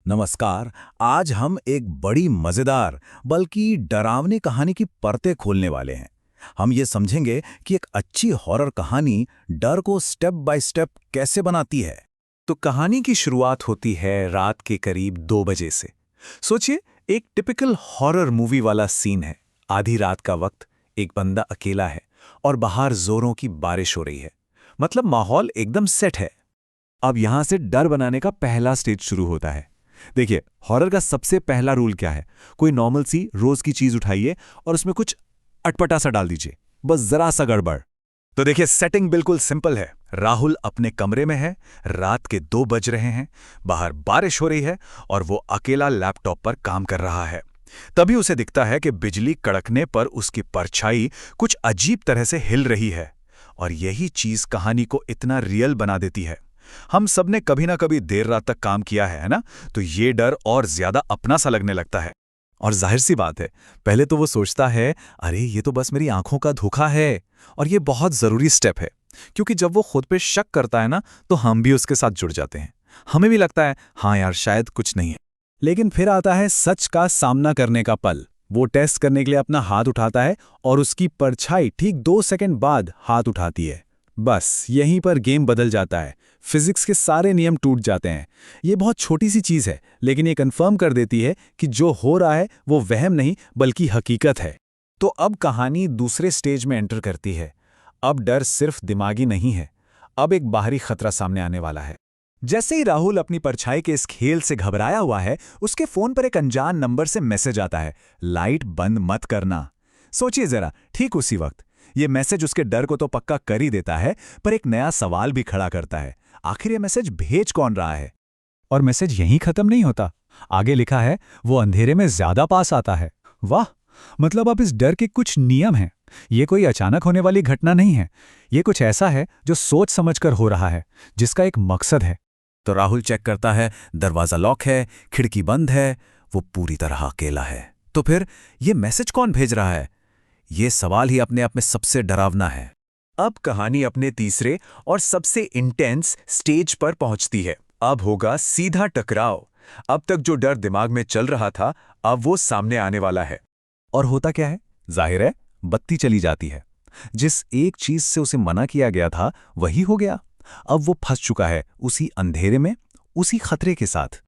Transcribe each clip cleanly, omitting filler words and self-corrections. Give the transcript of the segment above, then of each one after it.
नमस्कार। आज हम एक बड़ी मजेदार बल्कि डरावनी कहानी की परतें खोलने वाले हैं। हम ये समझेंगे कि एक अच्छी हॉरर कहानी डर को स्टेप बाय स्टेप कैसे बनाती है। तो कहानी की शुरुआत होती है रात के करीब 2 बजे से। सोचिए, एक टिपिकल हॉरर मूवी वाला सीन है। आधी रात का वक्त, एक बंदा अकेला है और बाहर जोरों की बारिश हो रही है। मतलब माहौल एकदम सेट है। अब यहां से डर बनाने का पहला स्टेज शुरू होता है। देखिए, हॉरर का सबसे पहला रूल क्या है? कोई नॉर्मल सी रोज की चीज उठाइए और उसमें कुछ अटपटा सा डाल दीजिए, बस जरा सा गड़बड़। तो देखिए, सेटिंग बिल्कुल सिंपल है। राहुल अपने कमरे में है, रात के 2 बज रहे हैं, बाहर बारिश हो रही है और वो अकेला लैपटॉप पर काम कर रहा है। तभी उसे दिखता है कि बिजली कड़कने पर उसकी परछाई कुछ अजीब तरह से हिल रही है। और यही चीज कहानी को इतना रियल बना देती है। हम सबने कभी ना कभी देर रात तक काम किया है ना? तो ये डर और ज्यादा अपना सा लगने लगता है। और जाहिर सी बात है, पहले तो वो सोचता है, अरे ये तो बस मेरी आंखों का धोखा है। और ये बहुत जरूरी स्टेप है, क्योंकि जब वो खुद पे शक करता है ना, तो हम भी उसके साथ जुड़ जाते हैं। हमें भी लगता है, हाँ यार, शायद कुछ नहीं है। लेकिन फिर आता है सच का सामना करने का पल। वो टेस्ट करने के लिए अपना हाथ उठाता है और उसकी परछाई ठीक 2 सेकंड बाद हाथ उठाती है। बस यहीं पर गेम बदल जाता है। फिजिक्स के सारे नियम टूट जाते हैं। ये बहुत छोटी सी चीज है, लेकिन ये कंफर्म कर देती है कि जो हो रहा है वो वहम नहीं बल्कि हकीकत है। तो अब कहानी दूसरे स्टेज में एंटर करती है। अब डर सिर्फ दिमागी नहीं है, अब एक बाहरी खतरा सामने आने वाला है। जैसे ही राहुल अपनी परछाई के इस खेल से घबराया हुआ है, उसके फोन पर एक अनजान नंबर से मैसेज आता है, लाइट बंद मत करना। सोचिए जरा, ठीक उसी वक्त ये मैसेज उसके डर को तो पक्का कर ही देता है, पर एक नया सवाल भी खड़ा करता है। आखिर ये मैसेज भेज कौन रहा है? और मैसेज यहीं खत्म नहीं होता। आगे लिखा है, वो अंधेरे में ज्यादा पास आता है। वाह, मतलब अब इस डर के कुछ नियम हैं। ये कोई अचानक होने वाली घटना नहीं है। ये कुछ ऐसा है जो सोच समझकर हो रहा है, जिसका एक मकसद है। तो राहुल चेक करता है, दरवाजा लॉक है, खिड़की बंद है, वो पूरी तरह अकेला है। तो फिर ये मैसेज कौन भेज रहा है? ये सवाल ही अपने आप में सबसे डरावना है। अब कहानी अपने तीसरे और सबसे इंटेंस स्टेज पर पहुंचती है। अब होगा सीधा टकराव। अब तक जो डर दिमाग में चल रहा था, अब वो सामने आने वाला है। और होता क्या है? जाहिर है, बत्ती चली जाती है। जिस एक चीज से उसे मना किया गया था, वही हो गया। अब वो फंस चुका है उसी अंधेरे में, उसी खतरे के साथ।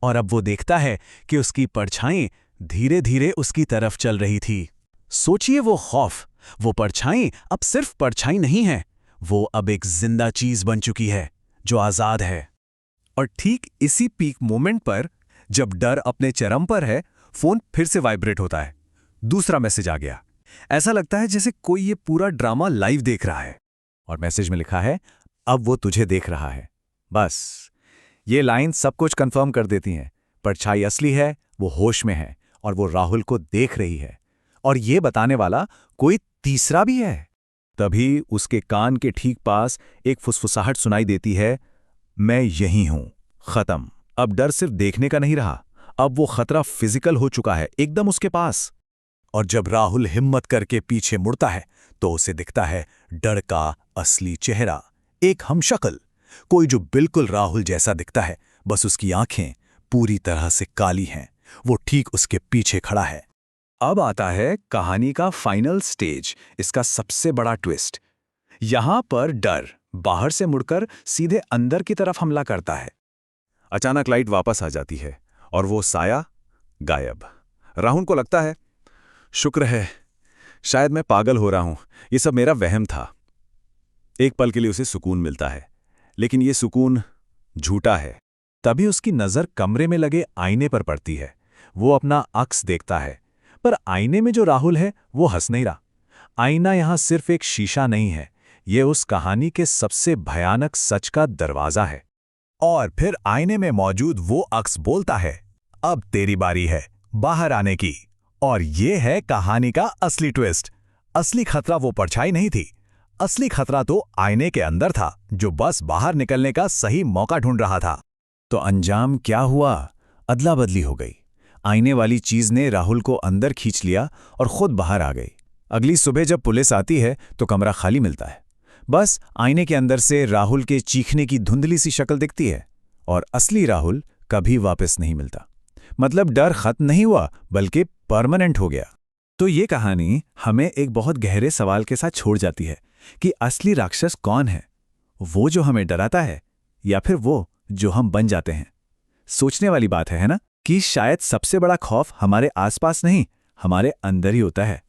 और अब वो देखता है कि उसकी परछाई धीरे धीरे उसकी तरफ चल रही थी। सोचिए वो खौफ। वो परछाई अब सिर्फ परछाई नहीं है, वो अब एक जिंदा चीज बन चुकी है जो आजाद है। और ठीक इसी पीक मोमेंट पर, जब डर अपने चरम पर है, फोन फिर से वाइब्रेट होता है। दूसरा मैसेज आ गया। ऐसा लगता है जैसे कोई ये पूरा ड्रामा लाइव देख रहा है। और मैसेज में लिखा है, अब वो तुझे देख रहा है। बस ये लाइन सब कुछ कंफर्म कर देती हैं। परछाई असली है, वो होश में है और वो राहुल को देख रही है। और ये बताने वाला कोई तीसरा भी है। तभी उसके कान के ठीक पास एक फुसफुसाहट सुनाई देती है, मैं यही हूं। खत्म। अब डर सिर्फ देखने का नहीं रहा, अब वो खतरा फिजिकल हो चुका है, एकदम उसके पास। और जब राहुल हिम्मत करके पीछे मुड़ता है, तो उसे दिखता है डर का असली चेहरा। एक हमशक्ल, कोई जो बिल्कुल राहुल जैसा दिखता है, बस उसकी आंखें पूरी तरह से काली हैं। वो ठीक उसके पीछे खड़ा है। अब आता है कहानी का फाइनल स्टेज, इसका सबसे बड़ा ट्विस्ट। यहां पर डर बाहर से मुड़कर सीधे अंदर की तरफ हमला करता है। अचानक लाइट वापस आ जाती है और वो साया गायब। राहुल को लगता है, शुक्र है, शायद मैं पागल हो रहा हूं, ये सब मेरा वहम था। एक पल के लिए उसे सुकून मिलता है, लेकिन ये सुकून झूठा है। तभी उसकी नजर कमरे में लगे आईने पर पड़ती है। वो अपना अक्स देखता है, पर आईने में जो राहुल है वो हंस नहीं रहा। आईना यहां सिर्फ एक शीशा नहीं है, ये उस कहानी के सबसे भयानक सच का दरवाजा है। और फिर आईने में मौजूद वो अक्स बोलता है, अब तेरी बारी है बाहर आने की। और ये है कहानी का असली ट्विस्ट। असली खतरा वो परछाई नहीं थी, असली खतरा तो आईने के अंदर था, जो बस बाहर निकलने का सही मौका ढूंढ रहा था। तो अंजाम क्या हुआ? अदला बदली हो गई। आईने वाली चीज ने राहुल को अंदर खींच लिया और खुद बाहर आ गई। अगली सुबह जब पुलिस आती है तो कमरा खाली मिलता है। बस आईने के अंदर से राहुल के चीखने की धुंधली सी शक्ल दिखती है और असली राहुल कभी वापस नहीं मिलता। मतलब डर खत्म नहीं हुआ, बल्कि परमानेंट हो गया। तो ये कहानी हमें एक बहुत गहरे सवाल के साथ छोड़ जाती है कि असली राक्षस कौन है, वो जो हमें डराता है या फिर वो जो हम बन जाते हैं। सोचने वाली बात है ना, कि शायद सबसे बड़ा खौफ हमारे आसपास नहीं, हमारे अंदर ही होता है।